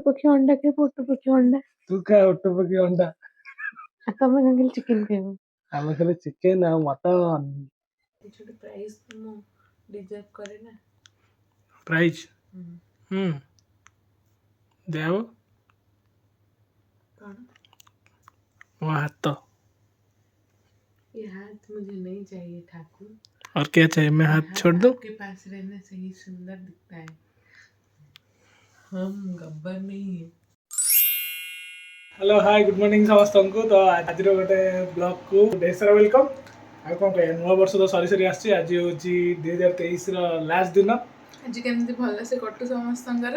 ପକ୍ଷୀ ଅଣ୍ଡା ଖାଇବୁ ଓଟ ପକ୍ଷୀ ଅଣ୍ଡା। तू खा ओटो पकी अंडा ତମେ କାହିଁକି ଚିକେନ ଖାଇବ? आम खाली चिकेन आ मटन କିଛି ଗୋଟେ ପ୍ରାଇସ୍ ମୁଁ ଡିଜର୍ଭ କରେ ନା। प्राइज देव कौन? वो हाथ ये हाथ मुझे नहीं चाहिए ठाकुर। और क्या चाहिए मैं हाथ छोड़ दूं आपके पास रहने से ही सुंदर दिखता है। हम गब्बर नहीं है। हेलो हाय गुड मॉर्निंग समस्त को तो आज गोटे ब्लॉग को ढेर वेलकम आ कौन कह नुआ वर्ष तो सरी सरी आज हूँ 2023 लास्ट दिन आज केमती भल से कटु समस्तंकर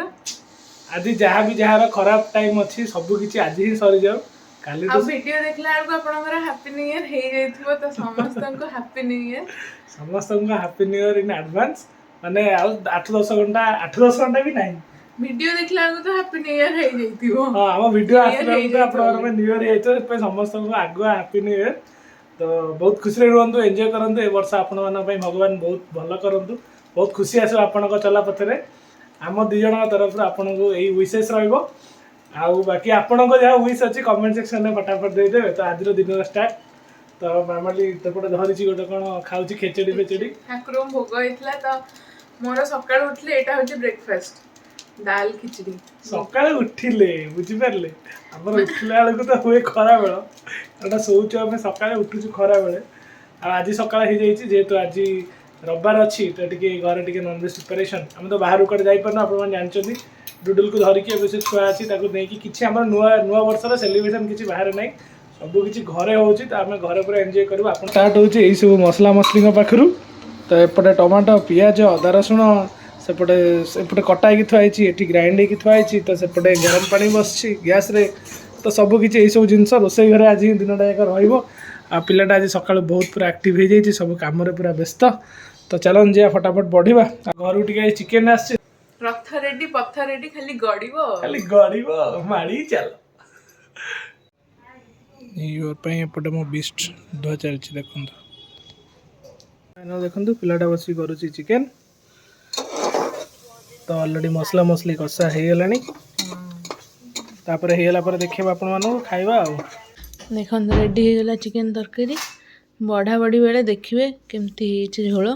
आज जहाँ भी जार खराब टाइम अच्छी सब किसी आज ही सरी जाओ काली तो वीडियो देखला बेलू आपनकर हैप्पी न्यू ईयर हे जाइथिबो तो समस्त को हैप्पी न्यू ईयर समस्त को happy new year in advance माने 8-10 घंटा 8-10 घंटा भी नहीं वीडियो देखला बेलू तो हैप्पी न्यू ईयर हे जाइथिबो। हां हम वीडियो आसला तो आपन न्यू ईयर हेतो पे समस्त को आगुआ हैप्पी न्यू ईयर तो बहुत खुशी रहंतु एन्जॉय करंतु ए वर्ष आपन मन पई भगवान बहुत भलो करंतु बहुत खुशी आसो आपन को चला पथरे आम दु जण तरफ आपन को एई विशेष रहइबो आउ बाकी आपन को जहा विश अछि कमेंट सेक्शन में फटाफट दे देबे तो आज रो दिन स्टार्ट तो मामाली तपटे धरिछि गोटे कोन खाउछि खेचड़ी फेचड़ी ठाकुर भोग होइतला तो मोर सकाळ उठले एटा होछि ब्रेकफास्ट दाल खिचड़ी सकाळे उठिले बुझि परले हमर उठला बेला तो हुए खरा बेला एटा सोउछ हम सकाळे उठुछु खरा बेले आ आज सकाळे हे जाइछि जेतु आज रविवार अच्छी तो टिके घर टिके नॉनवेज प्रिपरेशन हम तो बाहर कड़े जाई परना आपण मान जानछथि डुडुल को धरिकी एबे से छुआ अछि ताको नेकी किछि हमर नुआ नुआ वर्षर सेलिब्रेशन किछि बाहर नै सब किछि घरे होउछि त हम घरे पूरा एन्जॉय करबो आपण स्टार्ट होउछि एई सब मसला मसली को पाखरु तो एपटे टमाटो पियाज अदा रसुण सेपटे कटा की थुआई एटी ग्राइंड की थुआई तो सेपटे गरम पानी बसछि गैस रे तो सब किछि एई सब जिंस रोसई घरे आज दिनटा एक रहिबो आ पिलाटा आज सकाळ बहुत पूरा एक्टिव हो जाइछि सब काम रे पूरा व्यस्त तो चलन जे फटाफट बढ़िबा घर टिके चिकेन आछि रथ रेडी पत्थर रेडी खाली गड़िबो मारी चल योर पे एपटे मो बिस्ट धुआ चलछि देखंतु फाइनल देखंतु पिलाटा बसी करूछि चिकेन तो ऑलरेडी मसला मसली कषा हो गलानी तापर हे गला पर देखिबा आपण मानो खाइबा आ देखन रेडी हो गला चिकेन तरकारी बढ़ा बढ़ी बेले देखिए केमती हिची झोल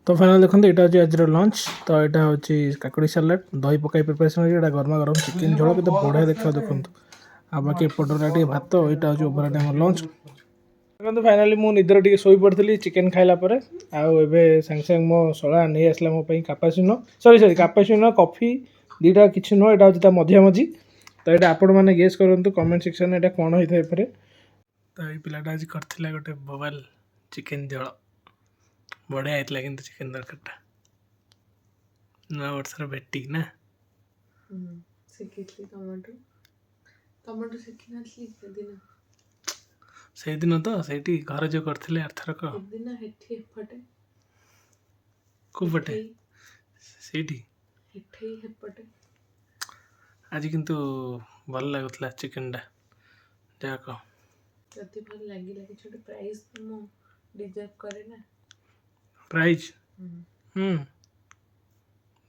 तो फाइनल देखते यहाँ हूँ आज लंच तो यहाँ हूँ काकुड़ी सालाड दही पकाई प्रिपेरेसन ये गरमा गरम चिकेन झोल के बढ़िया देखा देखो आ बाकी एपटर भात यहाँ हूँ ओभर टाइम लंच देखो फाइनाली मुझे निदर टे शोई पड़ी चिकेन खाइला आबे सांगे सांगे मो शला नहीं आसला मो कापासिनो सॉरी कापासिनो कॉफी दीटा किसी नुह यहाँ हूँ मझा मझी तो ये आपण मैंने गेस करूँ कमेंट सेक्शन में कौन होता है तो ये पिलाटा आज करथिला गोटे बवाल चिकेन झोल बढ़िया होता कि चिकेन तरकारीटा नुआ वर्षर भेटी ना टमाटो टमाटो शिखी ना से दिन तो सेठी घर जो करथिले अर्थरक दिन हेठी एपटे को पटे सेठी हेठी एपटे आज किंतु भल लागुतला चिकेनटा जा कह जति भल लागिला कि छोटे प्राइस मो डिजर्व करे ना प्राइज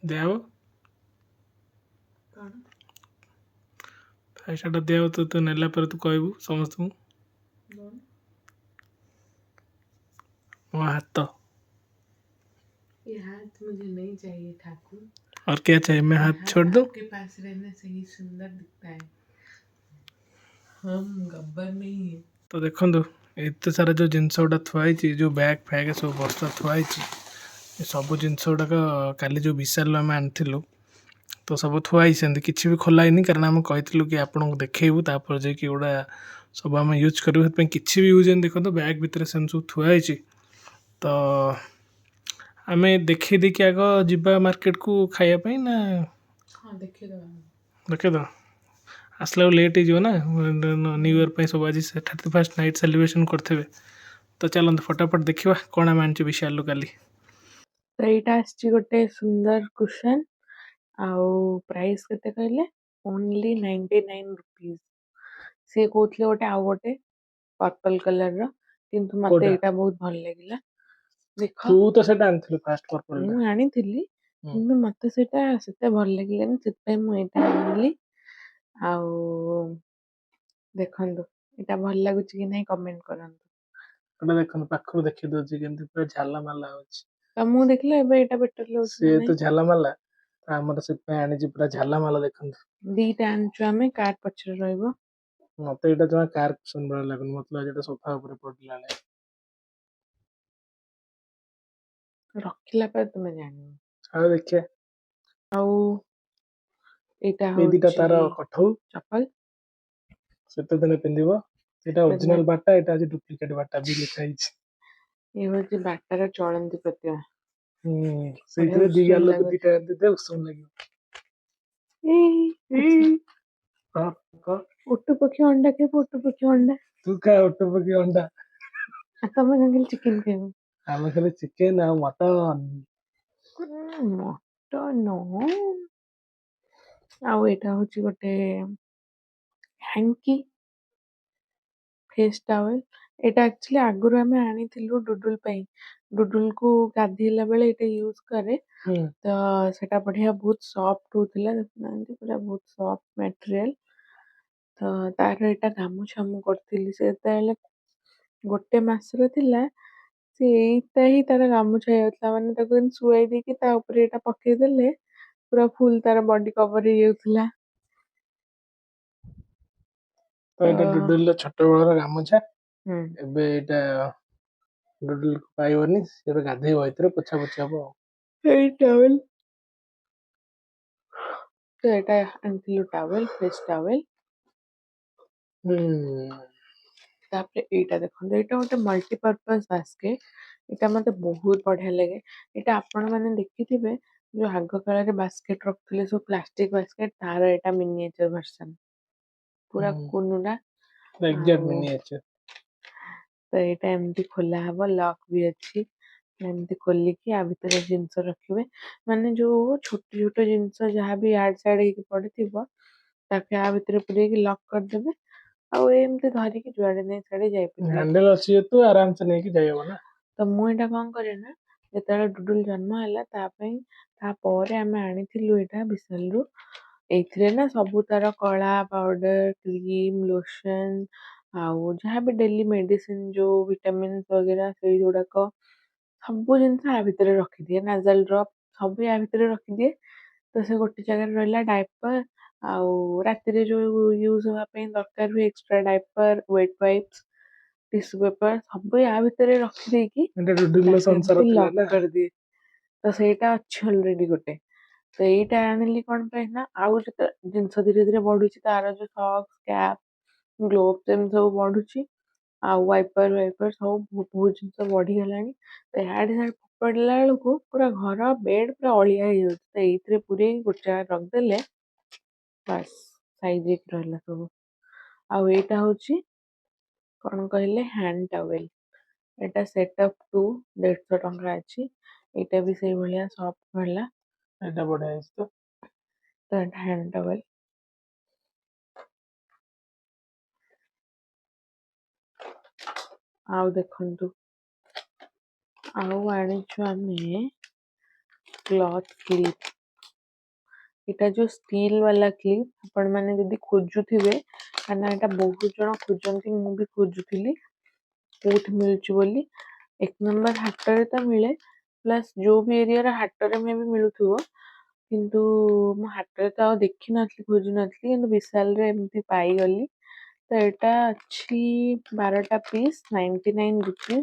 देव कौन पैसाटा देव तो तू नेला पर तू कहबू समस्त को वो हाथ ये हाथ मुझे नहीं चाहिए ठाकुर और क्या चाहिए मैं हाथ छोड़ दूं आपके पास रहने से ही सुंदर दिखता है हम गब्बर नहीं है तो देखो एत सारा जो जिनस गुड़ा थुआई जो बैग फैग सब बस्ता थुआई सब जिनस गुड़ाक काली जो विशाल आम आनी तो सब थुआई सेमती किसी भी खोलाइनी कारण आम कही कि आपको देखू तापर जाकि गुड़ा सब आम यूज करूँ किसी भी यूज देखो तो बैग भितर से सब थुआई तो आम देखे देखिए आग जीवा मार्केट को खायापी ना हाँ देखे तो आसला लेट हो ना न्यू ईयर पे सब आज 31st नाइट सेलिब्रेशन करते तो चलते फटाफट देखा कौन आम आनी विशाल काली तो यहाँ गोटे सुंदर कुशन आउ प्राइस केते कहले ओनली 99 रुपीस से कहते गोटे आउ गोटे पर्पल कलर रो किंतु मते एटा बहुत भल लागिला देखो तू तो सेटा आनथिलु फास्ट पर्पल मु आनी थिली किंतु मते सेटा सेते भल लागिलानी सेते मु एटा आनली ଆଉ ଦେଖନ୍ତୁ ଏଇଟା ଭଲ ଲାଗୁଛି କି ନାହିଁ କମେଣ୍ଟ କରନ୍ତୁ। ଏଟା ଦେଖନ୍ତୁ ପାଖରୁ ଦେଖି ଦଉଛି କେମିତି ପୁରା ଝାଲମାଲା ହଉଛି। ତମକୁ ଦେଖିଲେ ଏବେ ଏଇଟା ବେଟର ଲାଗୁଛି ନା ସିଏ ନାହିଁ? ତ ଝାଲମାଲା, ତ ଆମର ସେଥିପାଇଁ ଆଣିଛି ପୁରା ଝାଲମାଲା ଦେଖନ୍ତୁ। ଦିଟା ଆଣିଛୁ ଆମେ, କାର୍ ପଛରେ ରହିବ। ମତେ ଏଇଟା ଜମା କାର୍ କୁସନ ଭଳିଆ ଲାଗୁନି, ମତେ ଲାଗୁଛି ଏଇଟା ସୋଫା ଉପରେ ପଡିଲା ଭଳିଆ। ରଖିଲା ପରେ ତୁମେ ଜାଣିବ। ଆଉ ଦେଖିଆ। ଆଉ ଏଇଟା ଏଇ ଦିଟା ହଉଛି ତାର କଠଉ, ଚପଲ। ଶୀତ ଦିନେ ପିନ୍ଧିବ। ଏଇଟା ହେଲମେଟ। ଅରିଜିନାଲ ବାଟା, ଏଇଟା ହଉଛି ଡୁପ୍ଲିକେଟ ବାଟା ବି ଲେଖା ହେଇଛି। ଇଏ ହଉଛି ବାଟାର ଚଳନ୍ତି ପ୍ରତିମା। ହୁଁ, ବଢିଆ ସେଇଥିରେ ଦି ଉଷୁମ ଗାଲକୁ ଲାଗୁଛି। ଦିଟା ଦେଇଦେଲେ ଉଷୁମ ଲାଗିବ। ଏଇ କହ କହ। ଓଟ ପକ୍ଷୀ ଅଣ୍ଡା ଖାଇବୁ, ଓଟ ପକ୍ଷୀ ଅଣ୍ଡା। ତୁ ଖା ଓଟ ପକ୍ଷୀ ଅଣ୍ଡା। ଆଉ ତମେ କଣ ଖାଲି ଚିକେନ ଖାଇବ? ଆମେ ଖାଲି ଚିକେନ ଆଉ ମଟନ। ମଟନ। ଆଉ ଏଇଟା ହଉଛି ଗୋଟେ ହ୍ୟାଙ୍କି। Face towel. ଏଇଟା ଆକ୍ଚୁଆଲି ଆଗରୁ ଆମେ ଆଣିଥିଲୁ ଡୁଡୁଲ ପାଇଁ। ଡୁଡୁଲକୁ ଗାଧେଇଲା ବେଳେ ଏଇଟା ୟୁଜ କରେ। ହୁଁ। ତ ସେଟା ବଢିଆ ବହୁତ ସଫ୍ଟ ହଉଥିଲା, ଦେଖୁନାହାନ୍ତି ପୁରା ବହୁତ ସଫ୍ଟ ମ୍ୟାଟେରିଆଲ। ତ ତାର ଏଇଟା ଗାମୁଛା ମୁଁ କରିଥିଲି, ସେ ଯେତେବେଳେ 1 ମାସର ଥିଲା ସେ ଏଇଟା ହିଁ ତାର ଗାମୁଛା ହେଇଯାଉଥିଲା, ମାନେ ତାକୁ ଏମିତି ଶୁଆଇ ଦେଇକି ତା ଉପରେ ଏଇଟା ପକେଇଦେଲେ ପୁରା ଫୁଲ ତାର ବଡି କଭର ହେଇଯାଉଥିଲା। ତ ଏଇଟା ଡୁଡୁଲର ଛୋଟ ବେଳର ଗାମୁଛା। ହୁଁ। ଏବେ ଏଇଟା ଡୁଡୁଲକୁ ପାଇବନି, ସେ ଏବେ ଗାଧେଇବ ଏଇଥିରେ, ପୋଛା ପୋଛି ହବ ଆଉ। ଏଇ ଟାୱେଲ। ତ ଏଇଟା ଆଣିଥିଲୁ ଟାୱେଲ, ଫେସ୍ ଟାୱେଲ। ହୁଁ। ତାପରେ ଏଇଟା ଦେଖନ୍ତୁ, ଏଇଟା ଗୋଟେ ମଲ୍ଟିପର୍ପଜ ବାସ୍କେଟ। ଏଇଟା ମତେ ବହୁତ ବଢିଆ ଲାଗେ। ଏଇଟା ଆପଣ ମାନେ ଦେଖିଥିବେ ଯୋଉ ଆଗ କାଳରେ ବାସ୍କେଟ ରଖୁଥିଲେ ସବୁ ପ୍ଲାଷ୍ଟିକ ବାସ୍କେଟ, ତାର ଏଇଟା ମିନିଏଚର ଭର୍ସନ। ପୁରା କୁନୁଟା। ଏକ୍ଜାକ୍ଟ ଆଉ ମିନିଏଚର। ତ ଏଇଟା ଏମିତି ଖୋଲା ହବ, ଲକ୍ ବି ଅଛି। ଏମିତି ଖୋଲିକି ଆ ଭିତରେ ଜିନିଷ ରଖିବେ। ମାନେ ଯୋଉ ଛୋଟ ଛୋଟ ଜିନିଷ ଯାହାବି ଆଡ ସାଡ ହେଇକି ପଡିଥିବ ତାକୁ ଆ ଭିତରେ ପୁରେଇକି ଲକ୍ କରିଦେବେ, ଆଉ ଏମିତି ଧରିକି ଯୁଆଡେ ନାଇଁ ସିଆଡେ ଯାଇପାରିବେ। ହ୍ୟାଣ୍ଡେଲ ଅଛି ଯେହେତୁ ଆରାମସେ ନେଇକି ଯାଇହବ ନା। ତ ମୁଁ ଏଇଟା କଣ କରେ ନା, ଯେତେବେଳେ ଡୁଡୁଲ ଜନ୍ମ ହେଲା ତା ପାଇଁ ତାପରେ ଆମେ ଆଣିଥିଲୁ ଏଇଟା ବିଶାଲରୁ। ଏଇଥିରେ ନା ସବୁ ତାର କଳା ପାଉଡର, କ୍ରିମ, ଲୋସନ ଆଉ ଯାହାବି ଡେଲି ମେଡିସିନ ଯୋଉ ଭିଟାମିନ୍ ବଗେରା ସେଇଗୁଡାକ ସବୁ ଜିନିଷ ଆ ଭିତରେ ରଖିଦିଏ, ନାଜାଲ ଡ୍ରପ ସବୁ ୟା ଭିତରେ ରଖିଦିଏ। ତ ସେ ଗୋଟେ ଜାଗାରେ ରହିଲା ଡାଇପର। ଆଉ ରାତିରେ ଯୋଉ ୟୁଜ ହବା ପାଇଁ ଦରକାର ହୁଏ extra diaper, wet wipes, tissue paper ସବୁ ୟା ଭିତରେ ରଖିଦେଇକି ଏଟା ଡୁଡୁଲର ତାକୁ ସଂସାର ଏମିତି ଥିଲା ଲକ୍ ନା। କରିଦିଏ। ତ ସେଇଟା ଅଛି ଅଲରେଡି ଗୋଟେ। ତ ଏଇଟା ଆଣିଲି କଣ ପାଇଁ ନା, ଆଉ ଯେତେ ଜିନିଷ ଧୀରେ ଧୀରେ ବଢୁଛି ତାର ଯୋଉ ସକ୍ସ, କ୍ୟାପ, ଗ୍ଲୋଭସ ଏମିତି ସବୁ ବଢୁଛି। ଆଉ ୱାଇପର ସବୁ ବହୁତ ଜିନିଷ ବଢିଗଲାଣି। ତ ଇଆଡେ ସିଆଡେ ଫୋପାଡ଼ିଲା ବେଳକୁ ପୁରା ଘର ବେଡ ପୁରା ଅଳିଆ ହେଇଯାଉଛି। ତ ଏଇଥିରେ ପୁରେଇକି ଗୋଟେ ଜାଗାରେ ରଖିଦେଲେ ବାସ୍ ସାଇଜ ହେଇକି ରହିଲା ସବୁ। ଆଉ ଏଇଟା ହଉଛି କଣ କହିଲେ, ହ୍ୟାଣ୍ଡ ଟାୱେଲ। ଏଇଟା ସେଟ୍ ଅପ ଟୁ 150 ଟଙ୍କା ଅଛି। ଏଇଟା ବି ସେଇଭଳିଆ ସଫ୍ଟ ବାଲା। ଏଇଟା ବଢିଆ ହେଇଛି ତ। ତ ଏଇଟା ହ୍ୟାଣ୍ଡ ଟାୱେଲ। ଆଉ ଦେଖନ୍ତୁ, ଆଉ ଆଣିଛୁ ଆମେ କ୍ଲଥ କ୍ଲିପ। ଏଇଟା ଯୋଉ ଷ୍ଟିଲ ବାଲା କ୍ଲିପ, ଆପଣ ମାନେ ଯଦି ଖୋଜୁଥିବେ କାହିଁକିନା ଏଇଟା ବହୁତ ଜଣ ଖୋଜନ୍ତି, ମୁଁ ବି ଖୋଜୁଥିଲି କୋଉଠି ମିଳୁଛି ବୋଲି। 1 ନମ୍ବର ହାଟରେ ତ ମିଳେ, ପ୍ଲସ ଯୋଉ ବି ଏରିଆର ହାଟରେ ମେ ବି ମିଳୁଥିବ। କିନ୍ତୁ ମୁଁ ହାଟରେ ତ ଆଉ ଦେଖିନଥିଲି, ଖୋଜୁନଥିଲି, କିନ୍ତୁ ବିଶାଲରେ ଏମିତି ପାଇଗଲି। ତ ଏଇଟା ଅଛି 12ଟା ପିସ୍ 99 ରୁପିଜ।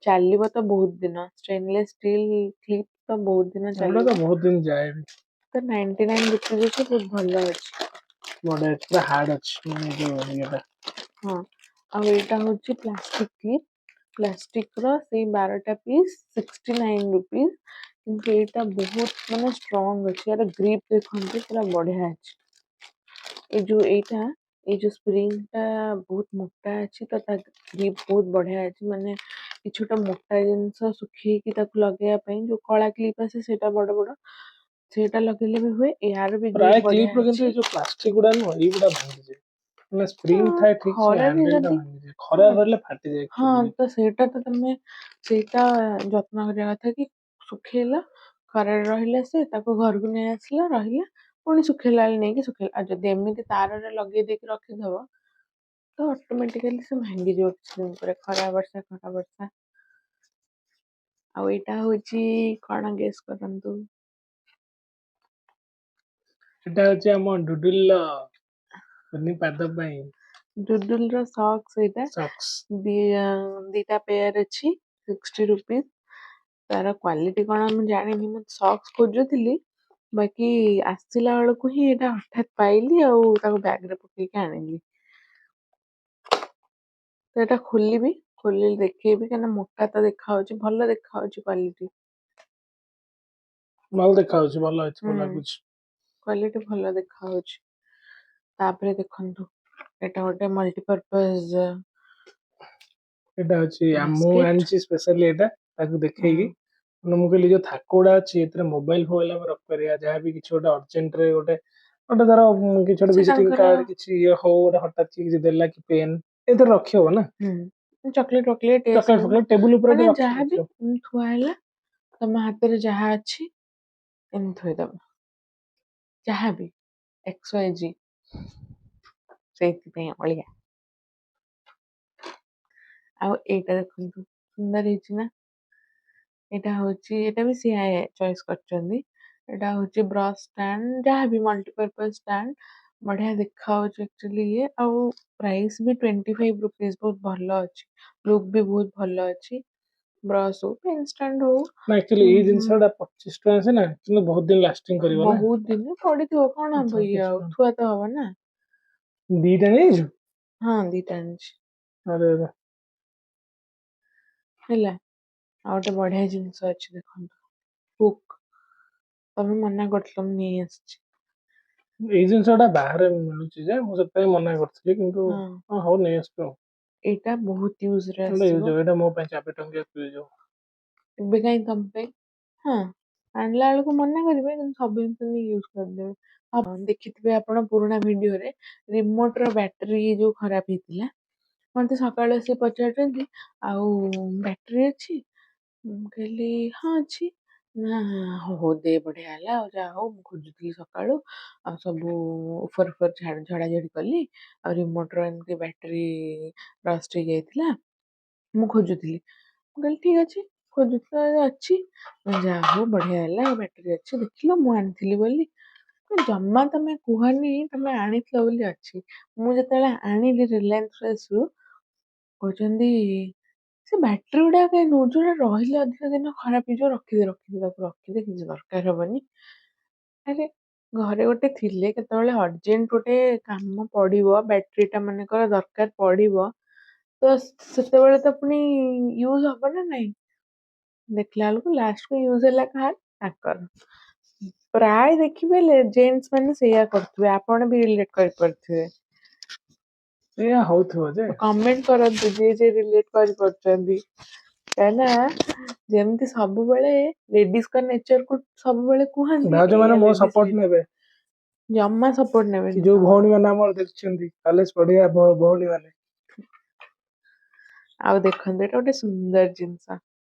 ଚାଲିବ ତ ବହୁତ ଦିନ, ଷ୍ଟେନଲେସ ଷ୍ଟିଲ କ୍ଲିପ ତ ବହୁତ ଦିନ ଏଗୁଡା ତ ଚାଲିବ। ବହୁତ ଦିନ ଯାଏ ବି। ତ 99 ରୁପିଜ ଅଛି, ବହୁତ ଭଲ ଅଛି। ବଢିଆ ଅଛି, ପୁରା ହାର୍ଡ ଅଛି ମାନେ ଯୋଉ ଇଏଟା। ହଁ, ଆଉ ଏଇଟା ହଉଛି ପ୍ଲାଷ୍ଟିକ କ୍ଲିପ। ପ୍ଲାଷ୍ଟିକ ର ସେଇ 12ଟା ପିସ୍ 69 ରୁପିଜ। କିନ୍ତୁ ଏଇଟା ବହୁତ ମାନେ ଷ୍ଟ୍ରଙ୍ଗ ଅଛି, ୟାର ଗ୍ରିପ ଦେଖନ୍ତୁ ପୁରା ବଢିଆ ଅଛି। ଏଇ ଯୋଉ ଏଇଟା, ଏଇ ଯୋଉ ସ୍ପ୍ରିଙ୍ଗ ଟା ବହୁତ ମୋଟା ଅଛି, ତ ତା ଗ୍ରିପ ବହୁତ ବଢିଆ ଅଛି। ମାନେ କିଛି ଗୋଟେ ମୋଟା ଜିନିଷ ଶୁଖେଇକି ତାକୁ ଲଗେଇବା ପାଇଁ ଯୋଉ କଳା କ୍ଲିପ ଆସେ ସେଇଟା ବଡ ବଡ ସେଇଟା ଲଗେଇଲେ ବି ହୁଏ। ୟାର ବି ପ୍ରାୟ ଗ୍ରିପ ବଢିଆ କ୍ଲିପ ର କିନ୍ତୁ ଏଇ ଅଛି। ଯୋଉ ପ୍ଲାଷ୍ଟିକ ଗୁଡା ନୁହଁ, ଏଇଗୁଡା ଭାଙ୍ଗିଯାଏ। ମାନେ ସ୍ପ୍ରିଙ୍ଗ ହଁ ଥାଏ ଠିକ, ସେ ଖରାରେ ହାଣ୍ଡେଲ ଟା ଯଦି ଭାଙ୍ଗିଯାଏ, ହଁ ଖରାରେ ରହିଲେ ଫାଟିଯାଏ ହଁ ଆକ୍ଚୁଆଲି। ତ ସେଇଟା ତ ତମେ ସେଇଟା ଯତ୍ନ କରିବା କଥା କି ଶୁଖେଇଲ, ଖରାରେ ରହିଲା ସେ, ତାକୁ ଘରକୁ ନେଇ ଆସିଲା ରହିଲା, ପୁଣି ଶୁଖେଇଲା ବେଳେ ନେଇକି ଶୁଖେଇଲା, ଆଉ ଯଦି ଏମିତି ତାରରେ ଲଗେଇ ଦେଇକି ରଖିଦବ ତ ଅଟୋମେଟିକାଲି ସେ ଭାଙ୍ଗିଯିବ କିଛି ଦିନ ପରେ, ଖରା ବର୍ଷା। ଆଉ ଏଇଟା ହଉଛି କଣ ଗେସ୍ କରନ୍ତୁ? ଏଟା ହଉଛି ଆମ ଡୁଡୁଲ କୁନି ପାଦ ପାଇଁ ଡୁଡୁଲ ର ସକ୍ସ ଏଇଟା। ସକ୍ସ। ଦିଟା ପେୟାର ଅଛି, 60 ରୁପିଜ। ତାର କ୍ୱାଲିଟି କଣ ମୁଁ ଜାଣିନି, ମୁଁ ସକ୍ସ ଖୋଜୁଥିଲି ବାକି ଆସିଲା ବେଳକୁ ହିଁ ଏଇଟା ହଠାତ୍ ପାଇଲି ଆଉ ତାକୁ ବ୍ୟାଗରେ ପକେଇକି ଆଣିଲି। ତ ଏଟା ଖୋଲିଲି ଦେଖେଇବି, କାହିଁକିନା ମୋଟା ତ ଦେଖାହଉଛି, ଭଲ ଦେଖାହଉଛି କ୍ୱାଲିଟି। ଭଲ ଦେଖାଯାଉଛି, ଭଲ ଅଛି, ଭଲ ହୁଁ ଲାଗୁଛି। କ୍ୱାଲିଟି ଭଲ ଦେଖାହଉଛି। ତାପରେ ଦେଖନ୍ତୁ, ଏଟା ଗୋଟେ ମଲ୍ଟିପର୍ପଜ ଏଟା ଅଛି ମୁଁ ବାସ୍କେଟ। ଆଣିଛି ସ୍ପେଶାଲି ଏଇଟା ତାକୁ ଦେଖେଇକି। ମୁଁ କହିଲି ଯୋଉ ଥାକ ଗୁଡା ଅଛି ଏଥିରେ ମୋବାଇଲ ଫୋବାଇଲ ଆମେ ରଖିପାରିବା, ଯାହାବି କିଛି ଗୋଟେ ଅର୍ଜେଣ୍ଟରେ ଗୋଟେ ଧର କିଛି ଗୋଟେ ସେ ଭିଜିଟିଂ ତାଙ୍କର କାର୍ଡ କିଛି ଇଏ ହଉ, ଗୋଟେ ହଠାତ୍ କିଛି ଦେଲା କି ପେନ୍ ଏଥିରେ ରଖି ହବ ନା। ଚକଲେଟ ଫକଲେଟ ଚକଲେଟ ଏସବୁ, ଫକଲେଟ ଟେବୁଲ ଉପରେ ମାନେ ରଖି ଯାହାବି ରଖିବ। ଥୁଆ ହେଲା ତମ ହାତରେ ଯାହା ଅଛି ଏମିତି ଥୋଇଦବ, ଯାହାବି XYZ ସେଇଥିପାଇଁ ଅଳିଆ। ଆଉ ଏଇଟା ଦେଖନ୍ତୁ ସୁନ୍ଦର ହେଇଛି ନା। ଏଇଟା ବି ସିଏ ଚଏସ୍ କରିଛନ୍ତି। ଏଇଟା ହଉଛି ବ୍ରଶ ଷ୍ଟାଣ୍ଡ, ଯାହାବି ମଲ୍ଟିପର୍ପଜ ଷ୍ଟାଣ୍ଡ। ବଢିଆ ଦେଖା ହଉଛି ଆକ୍ଚୁଆଲି ଇଏ, ଆଉ ପ୍ରାଇସ୍ ବି 25 ରୁପିଜ, ବହୁତ ଭଲ ଅଛି। ଲୁକ୍ ବି ବହୁତ ଭଲ ଅଛି। ବ୍ରଶ ହଉ ପେନ୍ ଷ୍ଟାଣ୍ଡ ହଉ, ନା ଆକ୍ଚୁଆଲି ଏଇ ଜିନିଷ ଟା 25 ଟଙ୍କା ସିନା, କିନ୍ତୁ ବହୁତ ଦିନ ଲାଷ୍ଟିଂ କରିବ ନା। ବହୁତ ଦିନ ପଡିଥିବ, କଣ ହବ ଇଏ 26 ଆଉ ଟଙ୍କା ଥୁଆ ତ ହବ ନା। ଦିଟା ନେଇଛୁ? ହଁ ଦିଟା ଆଣିଛି। ଆରେ ଆରେ ହେଲା, ଆଉ ଗୋଟେ ବଢିଆ ଜିନିଷ ଅଛି ଦେଖନ୍ତୁ, ହୁକ୍। ତମେ ମନା କରୁଥିଲ, ମୁଁ ନେଇ ଆସିଛି। ଏଇ ଜିନିଷ ଟା ବାହାରେ ମିଳୁଛି ଯେ, ମୁଁ ସେଥିପାଇଁ ମନା କରିଥିଲି, କିନ୍ତୁ ହଁ ହଉ ନେଇ ଆସିବୁ ଆଉ। ଏଇଟା ବହୁତ ୟୁଜ ରେ ଏଇଟା ୟୁଜ ଆସିବ। ହବ, ଏଇଟା ମୋ ପାଇଁ ଚାବି ଟଙ୍କିବାକୁ ୟୁଜ ହବ। ଏବେ କାହିଁ ତମ ପାଇଁ? ହଁ, ଆଣିଲା ବେଳକୁ ମନା କରିବେ କିନ୍ତୁ ସବୁ ଜିନିଷ ୟୁଜ କରିଦେବେ। ହଁ ଦେଖିଥିବେ ଆପଣ ପୁରୁଣା ଭିଡିଓରେ, ରିମୋଟ ର ବ୍ୟାଟେରୀ ଯୋଉ ଖରାପ ହେଇଥିଲା, ମତେ ସକାଳୁ ଆସି ପଚାରୁଛନ୍ତି ଆଉ ବ୍ୟାଟେରୀ ଅଛି? ମୁଁ କହିଲି ହଁ ଅଛି। ନା ହଉ ଦେ, ବଢିଆ ହେଲା ଆଉ, ଯାହା ହଉ ମୁଁ ଖୋଜୁଥିଲି ସକାଳୁ ଆଉ ସବୁ ଉପର ଝଡାଝଡି କଲି, ଆଉ ରିମୋଟ ର ଏମିତି ବ୍ୟାଟେରୀ ରଷ୍ଟ ହେଇଯାଇଥିଲା, ମୁଁ ଖୋଜୁଥିଲି। ମୁଁ କହିଲି ଠିକ ଅଛି, ଖୋଜୁଥିଲ ଯଦି ଅଛି, ଯାହା ହଉ ବଢିଆ ହେଲା, ବ୍ୟାଟେରୀ ଅଛି, ଦେଖିଲ ମୁଁ ଆଣିଥିଲି ବୋଲି। ଜମା ତମେ କୁହନି ତମେ ଆଣିଥିଲ ବୋଲି ଅଛି। ମୁଁ ଯେତେବେଳେ ଆଣିଲି ରିଲାଏନ୍ସ ଫ୍ରେଶ ରୁ, କହୁଛନ୍ତି ସେ ବ୍ୟାଟେରୀ ଗୁଡା କାଇଁ ନଉଛୁ, ଯୋଉଟା ରହିଲେ ଅଧିକ ଦିନ ଖରାପ ହେଇଯିବ, ରଖିଦେ ତାକୁ ରଖିଦେ, କିଛି ଦରକାର ହବନି। ଆରେ ଘରେ ଗୋଟେ ଥିଲେ, କେତେବେଳେ ଅର୍ଜେଣ୍ଟ ଗୋଟେ କାମ ପଡିବ, ବ୍ୟାଟେରୀ ଟା ମନେକର ଦରକାର ପଡିବ, ତ ସେତେବେଳେ ତ ପୁଣି ୟୁଜ ହବ ନା ନାଇଁ। ଦେଖିଲା ବେଳକୁ ଲାଷ୍ଟ କୁ ୟୁଜ ହେଲା କାହାର? ତାଙ୍କର। ପ୍ରାୟ ଦେଖିବେ ଜେଣ୍ଟସ ମାନେ ସେଇଆ କରୁଥିବେ, ଆପଣ ବି ରିଲେଟ କରିପାରୁଥିବେ। ଏଇଆ ହଉଥିବ ଯେ, କମେଣ୍ଟ କରନ୍ତୁ ଯିଏ ରିଲେଟ କରିପାରୁଛନ୍ତି। କାହିଁକିନା ଯେମିତି ସବୁବେଳେ ଲେଡିଜଙ୍କ ନେଚରକୁ ସବୁବେଳେ କୁହନ୍ତି, ଭାଉଜ ମାନେ ଏଇଆ ମୋ ଲେଡିଜ ସପୋର୍ଟ ନେବେ। ଜମା ସପୋର୍ଟ କି ନେବେନି ଯୋଉ ତମର। ଭଉଣୀ ମାନେ ଆମର ଦେଖିଛନ୍ତି କଲେଜ ପଢିବା ଭଉଣୀ ମାନେ, ଆଉ ଦେଖନ୍ତୁ, ଏଇଟା ଗୋଟେ ସୁନ୍ଦର ଜିନିଷ,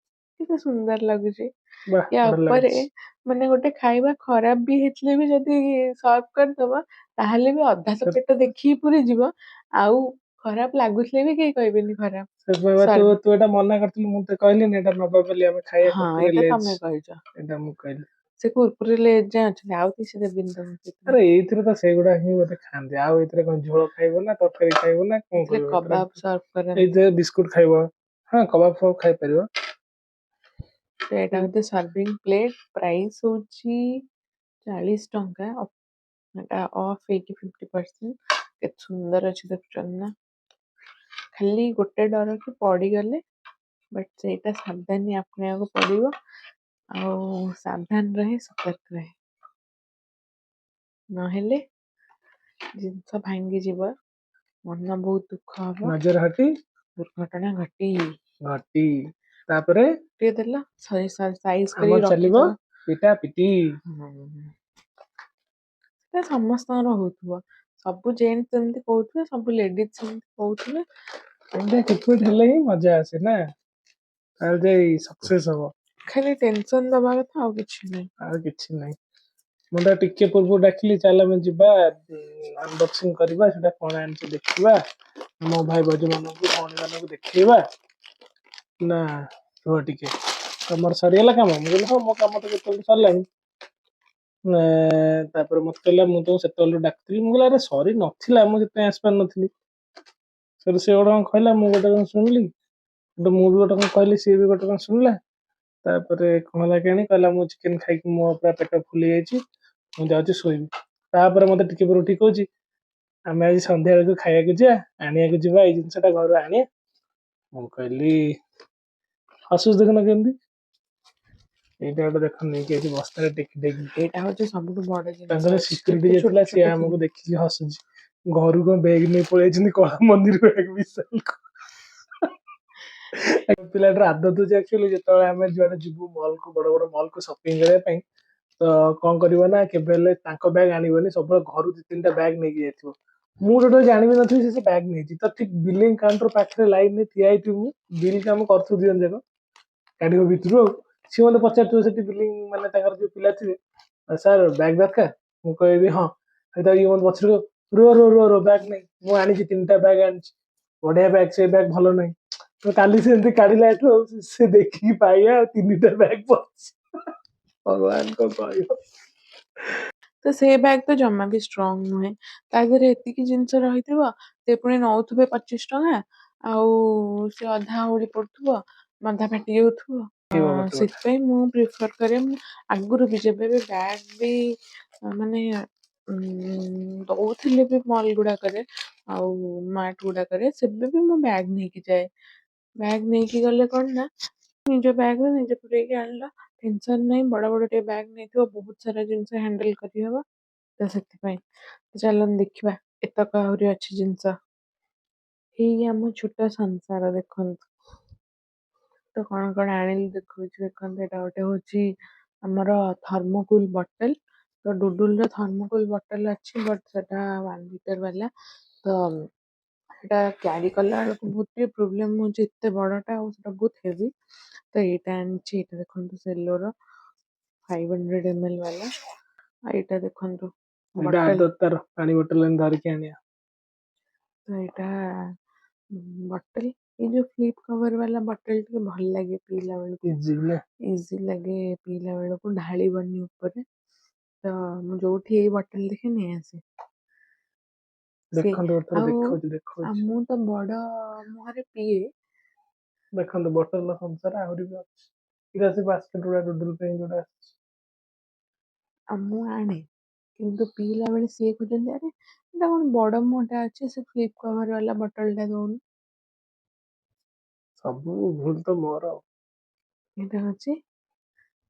କେତେ ସୁନ୍ଦର ଲାଗୁଛି। ବାଃ ୟା ବଢିଆ ଉପରେ ଲାଗୁଛି। ମାନେ ଗୋଟେ ଖାଇବା ଖରାପ ବି ହେଇଥିଲେ ବି ଯଦି ସର୍ଭ କରିଦବ, ତାହେଲେ ବି ଅଧା ତ ପେଟ ଦେଖିକି ପୁରୀ ଯିବ, ଆଉ ଖରାପ ଲାଗୁଥିଲେ ବି କେହି କହିବେନି ଖରାପ। ସେଥିପାଇଁ ବା ସର୍ଭ ତୁ ଏଇଟା ମନା କରିଥିଲୁ, ମୁଁ ତ କହିଲିନି ଏଇଟା ନବା ବୋଲି, ଆମେ ଖାଇବା ହଁ କୁରକୁରି ଏଇଟା ଲେଜ, ତମେ କହିଛ। ଏଇଟା ମୁଁ କହିଲି। ସେ କୁରକୁରି ଲେଜ ଯାଏଁ ଅଛନ୍ତି, ଆଉ କିଛି ଦେବିନି ତମକୁ। ଆରେ ଏଇଥିରେ ତ ସେଇଗୁଡା ହିଁ ବୋଧେ ଖାଆନ୍ତି, ଆଉ ଏଇଥିରେ କଣ ଝୋଳ ଖାଇବ ନା ତରକାରୀ ଖାଇବ ନା କଣ ଏଥିରେ କରିବ ଏଥିରେ? କବାବ ସର୍ଭ କରନ୍ତି। ଏଇଥିରେ ବିସ୍କୁଟ ଖାଇବ, ହଁ କବାବ ଫବାବ ଖାଇପାରିବ। ତ ଏଇଟା ହଉଛି ସର୍ଭିଂ ପ୍ଲେଟ, ପ୍ରାଇସ୍ ହଉଛି 40 ଟଙ୍କା। ଏଟା ଅଫ୍ ହେଇକି 50%, କେତେ ସୁନ୍ଦର ଅଛି ଦେଖୁଛନ୍ତି ନା। ଖାଲି ଗୋଟେ ଡର କି ପଡିଗଲେ, ବଟ୍ ସେଇଟା ସାବଧାନ ଆପଣେଇବାକୁ ପଡିବ, ଆଉ ସାବଧାନ ରହେ ସତର୍କ ରହେ। ନହେଲେ ଜିନିଷ ଭାଙ୍ଗିଯିବ, ମନ ବହୁତ ଦୁଃଖ ହବ, ନଜର ହଟି ଦୁର୍ଘଟଣା ଘଟି ଘଟି ତାପରେ ଟିକେ ଦେଲ ସାଇଜ ଆମର କରିକି ଚାଲିବ ରଖିଦବ। ପିଟା ପିଟି। ସେ ସମସ୍ତଙ୍କର ହଉଥିବ, ସବୁ ଜେଣ୍ଟସ ସେମିତି କହୁଥିବେ, ସବୁ ଲେଡିଜ ସେମିତି କହୁଥିବେ। ଏମିତିଆ ଖିଟପିଟ ହେଲେ ହିଁ ମଜା ଆସେ ନା, ତାହେଲେ ଯାଇ ସକ୍ସେସ ହବ। ଖାଲି ଟେନସନ ଦବା କଥା, ଆଉ କିଛି ନାହିଁ। ଆଉ କିଛି ନାହିଁ। ମୁଁ ଟିକେ ପୂର୍ବରୁ ଡାକିଲି ଚାଲ ଆମେ ଯିବା ଅନବକ୍ସିଂ କରିବା ସେଟା କଣ ଆଣିଛି ଦେଖିବା ମୋ ଭାଇ ଭଉଣୀ ମାନଙ୍କୁ ଦେଖେଇବା ନା ରୁହ ଟିକେ ତମର ସରିଗଲା କାମ ମୁଁ କହିଲି ହଁ ମୋ କାମ ତ କେତେବେଳେ ସରିଲାଣି ତାପରେ ମତେ କହିଲା ମୁଁ ତ ସେତେବେଳେ ଡାକୁଥିଲି ମୁଁ କହିଲି ଆରେ ସରି ନଥିଲା ମୁଁ ସେଥିପାଇଁ ଆସିପାରିନଥିଲି ସେଠୁ ସେ ଗୋଟେ କଣ କହିଲା ମୁଁ ଗୋଟେ କଣ ଶୁଣିଲି ମୁଁ ବି ଗୋଟେ କଣ କହିଲି ସିଏ ବି ଗୋଟେ କଣ ଶୁଣିଲା ତାପରେ କଣ ହେଲା କେଜାଣି କହିଲା ମୁଁ ଚିକେନ ଖାଇକି ମୋ ପୁରା ପେଟ ଫୁଲି ଯାଇଛି ମୁଁ ଯାଉଛି ଶୋଇବି ତାପରେ ମତେ ଟିକେ ପରେ ଉଠିକି କହୁଛି ଆମେ ଆଜି ସନ୍ଧ୍ୟା ବେଳକୁ ଖାଇବାକୁ ଯିବା ଆଣିବାକୁ ଯିବା ଏଇ ଜିନିଷଟା ଘରୁ ଆଣିବା ମୁଁ କହିଲି ହସୁଛି ଦେଖୁନ କେମିତି ଏଇଟା ଗୋଟେ ଦେଖ ନେଇକି ଆଜି ବସ୍ତାରେ ଟେକି ଟେକି ଏଇଟା ହଉଛି ସବୁଠୁ ବଡ ଜିନିଷ ତାଙ୍କର ଅଛି। ସିକ୍ୟୁରିଟି କେତେ ଯିଏ ଛୋଟ ଥିଲା ସିଏ ଛୋଟ ଆମକୁ ଜିନିଷ। ଦେଖିକି ହସୁଛି ଘରୁ କଣ ବ୍ୟାଗ ନେଇ ପଳେଇଛନ୍ତି କଳା ମନ୍ଦିର ବ୍ୟାଗ ବିଶାଲକୁ ପିଲାଟାର ଆଦତ ଅଛି ଆକ୍ଚୁଆଲି ଯେତେବେଳେ ଆମେ ଯୁଆଡେ ଯିବୁ ମଲକୁ ବଡ ବଡ ମଲକୁ ସପିଂ କରିବା ପାଇଁ ତ କଣ କରିବ ନା କେବେ ହେଲେ ତାଙ୍କ ବ୍ୟାଗ ଆଣିବନି ସବୁବେଳେ ଘରୁ 2-3ଟା ବ୍ୟାଗ ନେଇକି ଯାଇଥିବ ମୁଁ ଟୋଟାଲି ଜାଣିବି ନଥିବି ସେ ବ୍ୟାଗ ନେଇଛି ତ ଠିକ ବିଲିଂ କାଉଣ୍ଟର ପାଖରେ ଲାଇନରେ ଠିଆ ହେଇଥିବୁ ମୁଁ ବିଲ୍ କାମ କରୁଥିବୁ 2 ଜଣ ଯାକ ଗାଡିଙ୍କ ଭିତରୁ ଆଉ ସିଏ ମତେ ପଚାରୁଥିବ ସେଠି ବିଲିଂ ମାନେ ତାଙ୍କର ଯୋଉ ପିଲା ଥିବେ ସାର୍ ବ୍ୟାଗ ଦରକାର ମୁଁ କହିବି ହଁ ସେଟା ଇଏ ମତେ ପଛରୁ ରୁହ ବ୍ୟାଗ ନାହିଁ ମୁଁ ଆଣିଛି 3ଟା ବ୍ୟାଗ ଆଣିଛି ବଢିଆ ବ୍ୟାଗ ସେ ବ୍ୟାଗ ଭଲ ନାହିଁ ତ କାଲି ସେ ଏମିତି କାଢିଲା ଏଠୁ ଆଉ ସେ ଦେଖିକି ପାଇବା ଆଉ 3ଟା ବ୍ୟାଗ ପଡିଛି ଭଗବାନ କଣ କହିବ ତ ସେ ବ୍ୟାଗ୍ ତ ଜମା ବି ଷ୍ଟ୍ରଙ୍ଗ ନୁହେଁ ତା ଦେହରେ ଏତିକି ଜିନିଷ ରହିଥିବ ସେ ପୁଣି ନଉଥିବେ 25 ଟଙ୍କା ଆଉ ସେ ଅଧା ଉଳି ପଡୁଥିବ ଅଧା ଫାଟି ଯାଉଥିବ ଗୋଟେ ଗୋଟେ ସେଥିପାଇଁ ମୁଁ ପ୍ରିଫର କରେ ମୁଁ ଆଗରୁ ବି ଯେବେ ବି ବ୍ୟାଗ୍ ବି ମାନେ ଦଉଥିଲେ ବି ମଲ୍ ଗୁଡାକରେ ଆଉ ମାର୍ଟ ଗୁଡାକରେ ସେବେ ବି ମୁଁ ବ୍ୟାଗ୍ ନେଇକି ଯାଏ ବ୍ୟାଗ୍ ନେଇକି ଗଲେ କଣ ନା ନିଜ ବ୍ୟାଗରେ ନିଜେ ପୁରେଇକି ଆଣିଲ ଟେନସନ ନାହିଁ ବଡ ବଡ ଟିକେ ବ୍ୟାଗ୍ ନେଇଥିବ ବହୁତ ସାରା ଜିନିଷ ହ୍ୟାଣ୍ଡେଲ କରିହବ ତ ସେଥିପାଇଁ ଚାଲନ୍ତୁ ଦେଖିବା ଏତକ ଆହୁରି ଅଛି ଜିନିଷ ଏଇ ଆମ ଛୋଟ ସଂସାର ଦେଖନ୍ତୁ ତ କଣ କଣ ଆଣିଲି ଦେଖଉଛି ଦେଖନ୍ତୁ ଏଇଟା ଗୋଟେ ହଉଛି ଆମର ଥର୍ମୋକୁଲ ବଟଲ ତ ଡୁଡୁଲର ଥର୍ମୋକୁଲ ବଟଲ ଅଛି ବଟ୍ ସେଟା 1 ଲିଟର ବାଲା ତ ସେଟା କ୍ୟାରି କଲା ବେଳକୁ ବହୁତ ଟିକେ ପ୍ରୋବ୍ଲେମ ହଉଛି ଏତେ ବଡଟା ଆଉ ସେଟା ବହୁତ ହେଭି ତ ଏଇଟା ଆଣିଛି ଏଇଟା ଦେଖନ୍ତୁ ସେଲୋର 500 ml ବାଲା ଆଉ ଏଇଟା ଦେଖନ୍ତୁ ଏଇଟା ବଟଲ ଆଦତ ତାର ପାଣି ବୋଟଲ ଧରିକି ଆଣିବା ତ ଏଇଟା ବଟଲ ଏଇ ଯୋଉ ଫ୍ଲିପ କଭର ବାଲା ବଟଲ ଟିକେ ଭଲ ଲାଗେ ପିଇଲା ବେଳକୁ ଇଜି ନା ଇଜି ଲାଗେ ପିଇଲା ବେଳକୁ ଢାଳିବନି ଉପରେ ତ ମୁଁ ଯୋଉଠି ଏଇ ବଟଲ ଦେଖେ ନେଇ ଆସେ ସେ ଦେଖନ୍ତୁ ଗୋଟେ ଥର ଆଉ ଦେଖଉଛି ମୁଁ ତ ବଡ ମୁହଁରେ ପିଏ ଦେଖନ୍ତୁ ବୋଟଲ ସଂସାର ଆହୁରି ବି ଅଛି ଏଇଟା ସେ ବାସ୍କେଟ ଗୁଡା ଡୁଡୁଲ ପାଇଁ ଯୋଉଟା ଆସିଛି ଆଉ ମୁଁ ଆଣେ କିନ୍ତୁ ପିଇଲା ବେଳେ ସିଏ କହୁଛନ୍ତି ଆରେ ଏଇଟା କଣ ବଡ ମୁହଁଟା ଅଛି ସେ ଫ୍ଲିପ କଭର ବାଲା ବଟଲ ଟା ଦଉନୁ ସବୁ ଭୁଲ ତ ମୋର ଏଇଟା ହଉଛି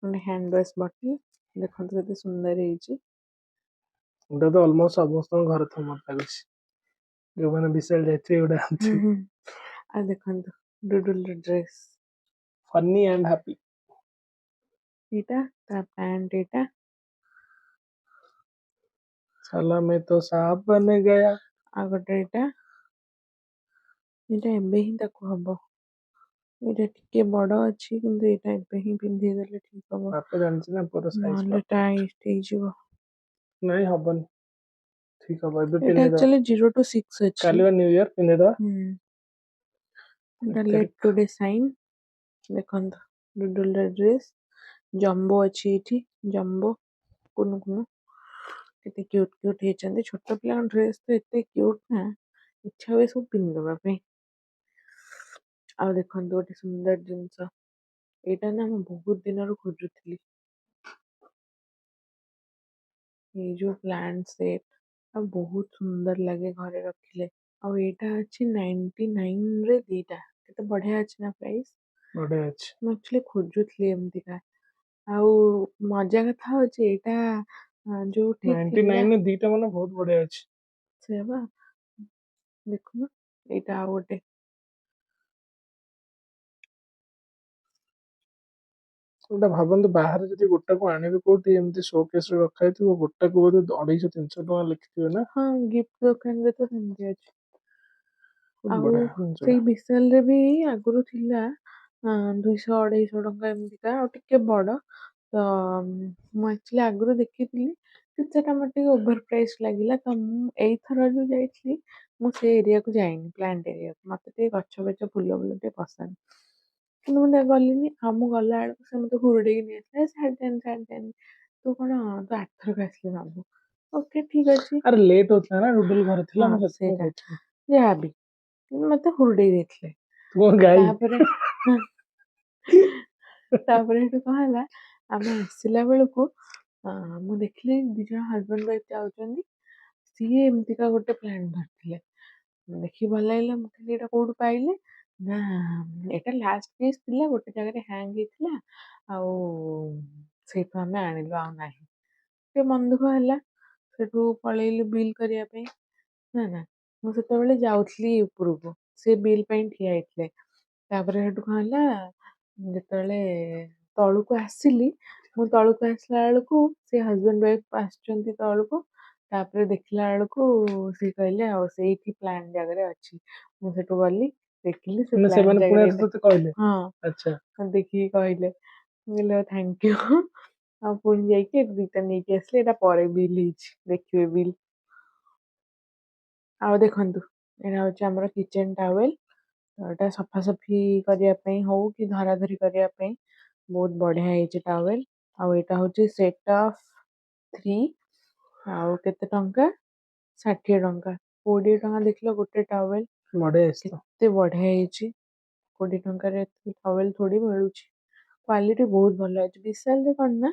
ଗୋଟେ ହ୍ୟାଣ୍ଡ ୱାଶ ବଟଲ ଦେଖନ୍ତୁ କେତେ ସୁନ୍ଦର ହେଇଛି ଏଇଟା ତ ଅଲମୋଷ୍ଟ ସମସ୍ତଙ୍କ ଘରେ ଥିବ ମତେ ଲାଗୁଛି ଯୋଉମାନେ ବିଶାଳ ଯାଇଥିବେ ଏଗୁଡା ହୁଁ ଆଣିଥିବେ ହୁଁ ଆଉ ଦେଖନ୍ତୁ ଡୁଡୁଲର ଡ୍ରେସ୍ ଫନି ଆଣ୍ଡ ହାପି ଏଇଟା ତା ପ୍ୟାଣ୍ଟ ଏଇଟା साला मैं तो सांप बन गया ଆଉ ଗୋଟେ ଏଇଟା ଏବେ ହିଁ ତାକୁ ହବ ଏଇଟା ଟିକେ ବଡ ଅଛି କିନ୍ତୁ ଏଇଟା ଏବେ ହିଁ ପିନ୍ଧିଦେଲେ ଠିକ ହବ ବାପା ଜାଣିଛି ନା ପୁରା ସାଇଜ ନହେଲେ ପାପ ଟାଇଟ୍ ହେଇଯିବ ନାଇଁ ହବନି ଠିକ ହବ ଏବେ ଏଇଟା ପିନ୍ଧିଦବା ଆକ୍ଚୁଆଲି 0 to 6 ଅଛି କାଲି ବା ନ୍ୟୁ ଇୟର ପିନ୍ଧିଦବା ହୁଁ ଏଇଟା 1 ଲେଟ୍ ତାରିଖ ଟୁଡେ ସାଇନ୍ ଦେଖନ୍ତୁ ଡୁଡୁଲର ଡ୍ରେସ୍ ଜମ୍ବୋ ଅଛି ଏଇଠି ଜମ୍ବୋ କୁନୁ କୁନୁ କେତେ କ୍ୟୁଟ କ୍ୟୁଟ ହେଇଛନ୍ତି ଛୋଟ ପିଲାଙ୍କ ଡ୍ରେସ୍ ତ ଏତେ କ୍ୟୁଟ ନା ଇଚ୍ଛା ହୁଏ ସବୁ ପିନ୍ଧିଦବା ପାଇଁ ଆଉ ଦେଖନ୍ତୁ ଗୋଟେ ସୁନ୍ଦର ଜିନିଷ ଏଇଟା ନା ମୁଁ ବହୁତ ଦିନରୁ ଖୋଜୁଥିଲି ଏଇ ଯୋଉ ପ୍ଲାଣ୍ଟ ସେଟ୍ ଆଉ ବହୁତ ସୁନ୍ଦର ଲାଗେ ଘରେ ରଖିଲେ ଆଉ ଏଇଟା ଅଛି 99 ରେ ଦିଟା କେତେ ବଢିଆ ଅଛି ନା ପ୍ରାଇସ୍ ବଢିଆ ଅଛି ମୁଁ ଆକ୍ଚୁଆଲି ଖୋଜୁଥିଲି ଏମିତିକା ଆଉ ମଜା କଥା ହଉଛି ଏଇଟା ଯୋଉଠି ଥିଲା 99 ଦିଟା ମାନେ ବହୁତ ବଢିଆ ଅଛି ସେଇଆ ବା ଦେଖୁନ ଏଇଟା ଆଉ ଗୋଟେ ଗୋଟେ ଭାବନ୍ତୁ ବାହାରେ ଯଦି ଗୋଟାକୁ ଆଣିବେ କୋଉଠି ଏମିତି ସୋକେସ୍ ରେ ରଖା ହେଇଥିବ ଗୋଟାକୁ ବୋଧେ 250-300 ଟଙ୍କା ଲେଖିଥିବେ ନା ହଁ ଗିଫ୍ଟ ଦୋକାନରେ ତ ସେମିତି ଅଛି ବହୁତ ଆଉ ବଢିଆ ଜିନିଷଟା ସେଇ ବିଶାଲରେ ବି ଆଗରୁ ଥିଲା 200-250 ଟଙ୍କା ଏମିତିକା ଆଉ ଟିକେ ବଡ ତ ମୁଁ ଆକ୍ଚୁଆଲି ଆଗରୁ ଦେଖିଥିଲି ସେଟା ମତେ ଟିକେ ଓଭର ପ୍ରାଇସ୍ ଲାଗିଲା ତ ମୁଁ ଏଇଥର ଯୋଉ ଯାଇଥିଲି ମୁଁ ସେ ଏରିଆକୁ ଯାଇନି ପ୍ଲାଣ୍ଟ ଏରିଆକୁ ମତେ ଟିକେ ଗଛ ଫଛ ଫୁଲ ଟିକେ ପସନ୍ଦ କିନ୍ତୁ ମୁଁ ଟିକେ ଗଲିନି ଆଉ ମୁଁ ଗଲା ବେଳକୁ ସେ ମତେ ହୁରୁଡେଇକି ନେଇ ଆସିଲା ଛାଡି ତୁ କଣ ତୁ ଆରଥରକ ଆସିଲେ ନବୁ ଓକେ ଠିକ ଅଛି ଆରେ ଲେଟ୍ ହଉଥିଲା ନା ଡୁଡୁଲ ଘରେ ଥିଲା ହଁ ମୁଁ ସେଥିପାଇଁ ସେଇଟା କହୁଥିଲି। ଯାହାବି ମତେ ହୁରୁଡେଇ ଦେଇଥିଲେ ତୁ କଣ ଗାଈ? ତାପରେ ତାପରେ ସେଠୁ କଣ ହେଲା ଆମେ ଆସିଲା ବେଳକୁ ମୁଁ ଦେଖିଲି ଦି ଜଣ ହଜବେଣ୍ଡ ୱାଇଫ୍ ଯାଉଛନ୍ତି ସିଏ ଏମିତିକା ଗୋଟେ ପ୍ଲାଣ୍ଟ ଧରିଥିଲେ ଦେଖିକି ଭଲ ଲାଗିଲା ମୁଁ କହିଲି ଏଇଟା କୋଉଠୁ ପାଇଲେ ନା ଏଇଟା ଲାଷ୍ଟ ପିସ୍ ଥିଲା ଗୋଟେ ଜାଗାରେ ହ୍ୟାଙ୍ଗ ହେଇଥିଲା ଆଉ ସେଇଠୁ ଆମେ ଆଣିଲୁ ଆଉ ନାହିଁ ଟିକେ ମନ ଦୁଃଖ ହେଲା ସେଠୁ ପଳେଇଲୁ ବିଲ୍ କରିବା ପାଇଁ ନା ମୁଁ ସେତେବେଳେ ଯାଉଥିଲି ଉପରକୁ ସେ ବିଲ୍ ପାଇଁ ଠିଆ ହେଇଥିଲେ ତାପରେ ସେଠୁ କଣ ହେଲା ଯେତେବେଳେ ତଳକୁ ଆସିଲି ମୁଁ ତଳକୁ ଆସିଲା ବେଳକୁ ସେ ହଜବେଣ୍ଡ ୱାଇଫ୍ ଆସିଛନ୍ତି ତଳକୁ ତାପରେ ଦେଖିଲା ବେଳକୁ ସେ କହିଲେ ଆଉ ସେଇଠି ପ୍ଲାଣ୍ଟ ଜାଗାରେ ଅଛି ମୁଁ ସେଠୁ ଗଲି ଦେଖିଲି ସେ ମାନେ ପ୍ଲାଣ୍ଟ ସେମାନେ ପୁଣି ଜାଗାରେ ଆସି ଏଇଟା ତତେ କହିଲେ? ଆଚ୍ଛା। ହଁ ଦେଖିକି କହିଲେ ମୁଁ କହିଲି ଥ୍ୟାଙ୍କ ୟୁ ଆଉ ପୁଣି ଯାଇକି ଦିଟା ନେଇକି ଆସିଲେ ଏଇଟା ପରେ ବିଲ୍ ହେଇଛି ଦେଖିବେ ବିଲ୍ ଆଉ ଦେଖନ୍ତୁ ଏଇଟା ହଉଛି ଆମର କିଚେନ ଟାୱେଲ ଏଇଟା ସଫାସଫି କରିବା ପାଇଁ ହଉ କି ଧରାଧରି କରିବା ପାଇଁ ବହୁତ ବଢିଆ ହେଇଛି ଟାୱେଲ ଆଉ ଏଇଟା ହଉଛି ସେଟ୍ ଅଫ୍ 3 ଆଉ କେତେ ଟଙ୍କା 60 ଟଙ୍କା 20 ଟଙ୍କା ଦେଖିଲ ଗୋଟେ ଟାୱେଲ ବଢିଆ ହେଇଛି ତ। କେତେ ବଢିଆ ହେଇଛି 20 ଟଙ୍କାରେ ଟାୱେଲ ଥୋଡି ମିଳୁଛି କ୍ୱାଲିଟି ବହୁତ ଭଲ ଅଛି ବିଶାଲରେ କଣ ନା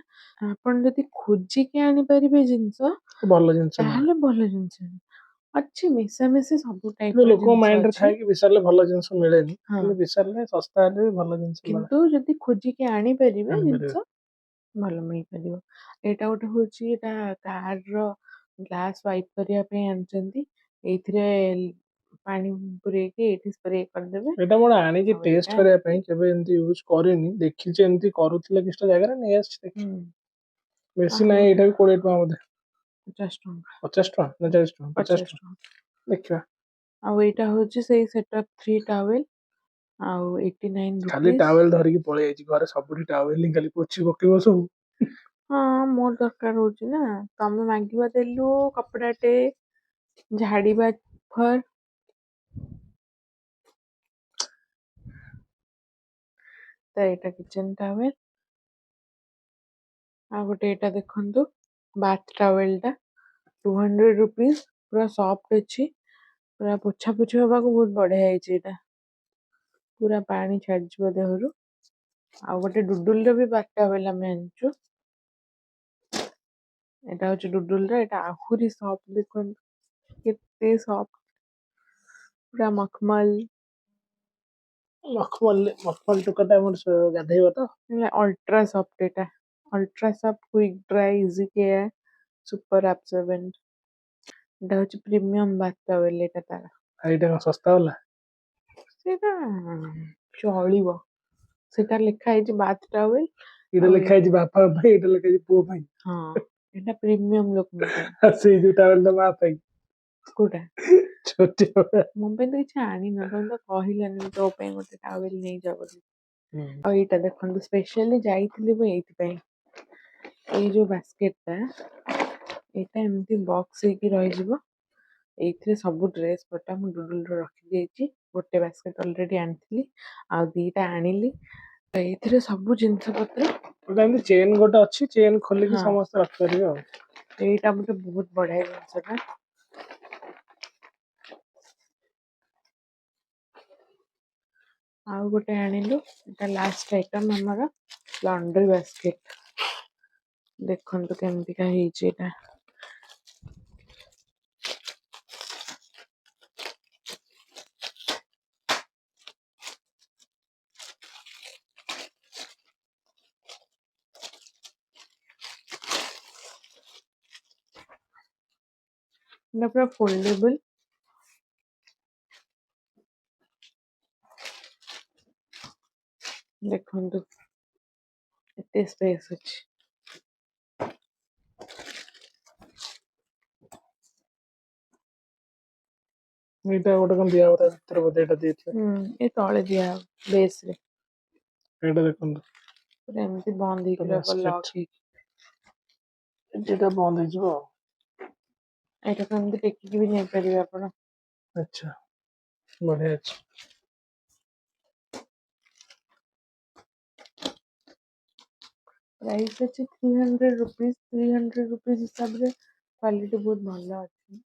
ଆପଣ ଯଦି ଖୋଜିକି ଆଣିପାରିବେ ଜିନିଷ ଭଲ ଜିନିଷ ମିଳେ। ତାହେଲେ ଭଲ ଜିନିଷ ଅଛି ମିଶାମିଶି ସବୁ କିନ୍ତୁ ଟାଇପ ର ଲୋକଙ୍କ ଜିନିଷ ମାଇଣ୍ଡରେ ଥାଏ ଅଛି କି ବିଶାଲରେ ଭଲ ଜିନିଷ ମିଳେନି ହଁ କିନ୍ତୁ ବିଶାଲରେ ଶସ୍ତା ହେଲେ ବି ଭଲ ଜିନିଷ ମିଳେ। କିନ୍ତୁ ଯଦି ଖୋଜିକି ଆଣିପାରିବେ ଆଣିପାରିବେ। ଜିନିଷ ଭଲ ମିଳିପାରିବ ଏଇଟା ଗୋଟେ ହଉଛି ଏଇଟା କାର ର ଗ୍ଲାସ ୱାଇପ କରିବା ପାଇଁ ଆଣିଛନ୍ତି ଏଇଥିରେ ପାଣି ପୁରେଇକି ଏଇଠି ସ୍ପ୍ରେ କରିଦେବେ ଏଇଟା ମୁଁ ଆଣିଛି ଆଉ ଟେଷ୍ଟ ଏଇଟା କରିବା ପାଇଁ କେବେ ଏମିତି ୟୁଜ କରିନି ଦେଖିଛି ଏମିତି କରୁଥିଲେ କିଛିଟା ଜାଗାରେ ନେଇ ଆସିଛି ଦେଖି ହୁଁ ବେଶୀ ଆଉ ନାହିଁ ଏଇଟା ବି 20 ଟଙ୍କା ବୋଧେ 50 ଟଙ୍କା 50 ଟଙ୍କା ନା 40 ଟଙ୍କା 50 50 ଟଙ୍କା ଟଙ୍କା ଦେଖିବା ଆଉ ଏଇଟା ହଉଛି ସେଇ ସେଟ୍ ଅଫ୍ 3 ଟାୱେଲ ଆଉ 89 ଖାଲି ରୁପିସ୍ ଟାୱେଲ ଧରିକି ପଳେଇ ଯାଇଛି ଘରେ ସବୁଠି ଟାୱେଲ ଖାଲି ପୋଛି ପକେଇବ ସବୁ ହଁ ମୋର ଦରକାର ହଉଛି ନା ତମେ ମାଗିବ ଦେଲୁ କପଡାଟେ ଝାଡିବା ଫର୍ ତ ଏଇଟା କିଚେନ ଟାୱେଲ ଆଉ ଗୋଟେ ଏଇଟା ଦେଖନ୍ତୁ ବାଥ ଟାୱେଲ ଟା 200 ରୁପିସ୍ ପୁରା ସଫ୍ଟ ଅଛି ପୁରା ପୋଛା ପୋଛି ହବାକୁ ବହୁତ ବଢିଆ ହେଇଛି ଏଇଟା ପୁରା ପାଣି ଛାଡିଯିବ ଦେହରୁ ଆଉ ଗୋଟେ ଡୁଡୁଲ ର ବି ବାଥ ଟାୱେଲ ଆମେ ଆଣିଛୁ ଏଇଟା ହଉଛି ଡୁଡୁଲ ର ଏଇଟା ଆହୁରି ସଫ୍ଟ ଦେଖନ୍ତୁ କେତେ ସଫ୍ଟ ପୁରା ମଖମଲ ମଖମଲ ଟୋକାଟା ଆମର ଗାଧେଇବ ତ ଅଲ୍ଟ୍ରା ସଫ୍ଟ ଏଇଟା ultra soft quick dry easy care super absorbent ଏଇଟା ହଉଛି ପ୍ରିମିୟମ ବାଥ ଟାୱେଲ ଏଇଟା ତାର ଆଉ ଏଇଟା କଣ ଶସ୍ତା ବାଲା ସେଇଟା ଚଳିବ ସେଟା ଲେଖା ହେଇଛି ବାଥ ଟାୱେଲ ଏଇଟା ଆଉ ଲେଖା ହେଇଛି ବାପା ପାଇଁ ଏଇଟା ଲେଖା ହେଇଛି ପୁଅ ପାଇଁ ହଁ ଏଟା ପ୍ରିମିୟମ ଲୋକଙ୍କ ପାଇଁ ଆଉ ସେଇ ଯୋଉ ଟାୱେଲ ଟା ମା ପାଇଁ କୋଉଟା ଛୋଟିଆ ମୋ ପାଇଁ ତ କିଛି ଆଣିନ ତମେ ତ କହିଲାନି ତୋ ପାଇଁ ଗୋଟେ ଟାୱେଲ ନେଇଯା ବୋଲି ଆଉ ଏଇଟା ଦେଖନ୍ତୁ ସ୍ପେଶାଲି ଯାଇଥିଲି ମୁଁ ଏଇଥିପାଇଁ ଏଇ ଯୋଉ ବାସ୍କେଟ ଟା ଏଇଟା ଏମିତି ବକ୍ସ ହେଇକି ରହିଯିବ ଏଇଥିରେ ସବୁ ଡ୍ରେସ ପଟା ମୁଁ ଡୁଡୁଲର ରଖିଦେଇଛି ଗୋଟେ ବାସ୍କେଟ ଅଲରେଡି ଆଣିଥିଲି ଆଉ ଦିଟା ଆଣିଲି ତ ଏଇଥିରେ ସବୁ ଜିନିଷ ପତ୍ର ଏମିତି ଚେନ୍ ଗୋଟେ ଅଛି ଚେନ୍ ଖୋଲିକି ହଁ ସମସ୍ତେ ରଖିପାରିବେ ଆଉ ଏଇଟା ମତେ ବହୁତ ବଢିଆ ଜିନିଷଟା ଆଉ ଗୋଟେ ଆଣିଲୁ ଏଟା ଲାଷ୍ଟ ଆଇଟମ ଆମର ଲଣ୍ଡ୍ରି ବାସ୍କେଟ ଦେଖନ୍ତୁ କେମିତିକା ହେଇଛି ଏଇଟା ଏଟା ପୁରା ଫୋଲ୍ଡେବଲ ଦେଖନ୍ତୁ ଏତେ ସ୍ପେସ୍ ଅଛି ଏଇଟା ଗୋଟେ କଣ ଦିଆ ହବ ତା ଭିତରେ ବୋଧେ ଏଇଟା ଦେଇଥିବେ ଏ ତଳେ ଦିଆହବ ବେସ୍ ରେ ଏଇଟା ଦେଖନ୍ତୁ ପୁରା ଏମିତି ବନ୍ଦ ହେଇକି ରହିବ ବାସ୍କେଟ ଲକ୍ ହେଇକି ଏଇଟା ବନ୍ଦ ହେଇଯିବ। ଏଇଟାକୁ ଏମିତି ଟେକିକି ବି ନେଇପାରିବେ ଆପଣ। ଆଚ୍ଛା ବଢ଼ିଆ ଅଛି। ପ୍ରାଇସ୍ ଅଛି 300 रुपीज। 300 रुपीज ହିସାବରେ କ୍ୱାଲିଟି ବହୁତ ଭଲ ଅଛି।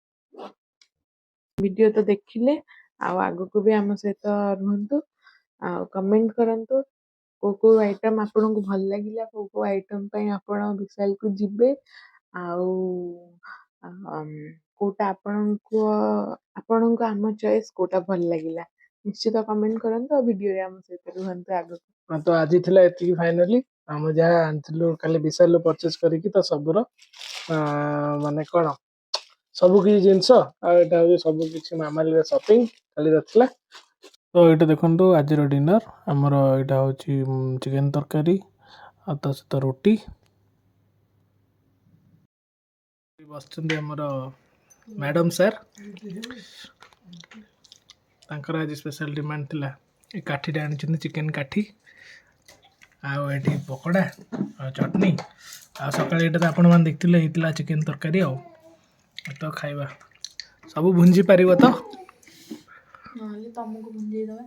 ଭିଡ଼ିଓ ତ ଦେଖିଲେ, ଆଉ ଆଗକୁ ବି ଆମ ସହିତ ରୁହନ୍ତୁ, ଆଉ କମେଣ୍ଟ କରନ୍ତୁ କୋଉ କୋଉ ଆଇଟମ୍ ଆପଣଙ୍କୁ ଭଲ ଲାଗିଲା, କୋଉ କୋଉ ଆଇଟମ୍ ପାଇଁ ଆପଣ ବିଶାଲକୁ ଯିବେ, ଆଉ କୋଉଟା ଆପଣଙ୍କୁ ଆମ ଚଏସ୍ କୋଉଟା ଭଲ ଲାଗିଲା ନିଶ୍ଚିତ କମେଣ୍ଟ କରନ୍ତୁ, ଆଉ ଭିଡ଼ିଓରେ ଆମ ସହିତ ରୁହନ୍ତୁ ଆଗକୁ। ତ ଆଜି ଥିଲା ଏତିକି ଫାଇନାଲି। ଆମେ ଯାହା ଆଣିଥିଲୁ କାଲି ବିଶାଲରୁ ପରଚେସ୍ କରିକି, ତ ସବୁର ମାନେ କ'ଣ ସବୁ କିଛି ଜିନିଷ, ଆଉ ଏଇଟା ହେଉଛି ସବୁ କିଛି ମାମାଲିର ସପିଂ କାଲିର ଥିଲା। ତ ଏଇଟା ଦେଖନ୍ତୁ ଆଜିର ଡିନର୍ ଆମର। ଏଇଟା ହେଉଛି ଚିକେନ୍ ତରକାରୀ ଆଉ ତା ସହିତ ରୁଟି। ବସିଛନ୍ତି ଆମର ମ୍ୟାଡ଼ାମ୍ ସାର୍, ତାଙ୍କର ଆଜି ସ୍ପେଶାଲ୍ ଡିମାଣ୍ଡ ଥିଲା ଏ କାଠିଟା ଆଣିଛନ୍ତି, ଚିକେନ୍ କାଠି, ଆଉ ଏଠି ପକୋଡ଼ା ଆଉ ଚଟନି, ଆଉ ସକାଳେ ଏଇଟା ତ ଆପଣମାନେ ଦେଖିଥିଲେ ହେଇଥିଲା ଚିକେନ୍ ତରକାରୀ। ଆଉ ତ ଖାଇବା ସବୁ ଭୁଞ୍ଜି ପାରିବ ତ, ନହେଲେ ତମକୁ ଭୁଞ୍ଜେଇ ଦେବା।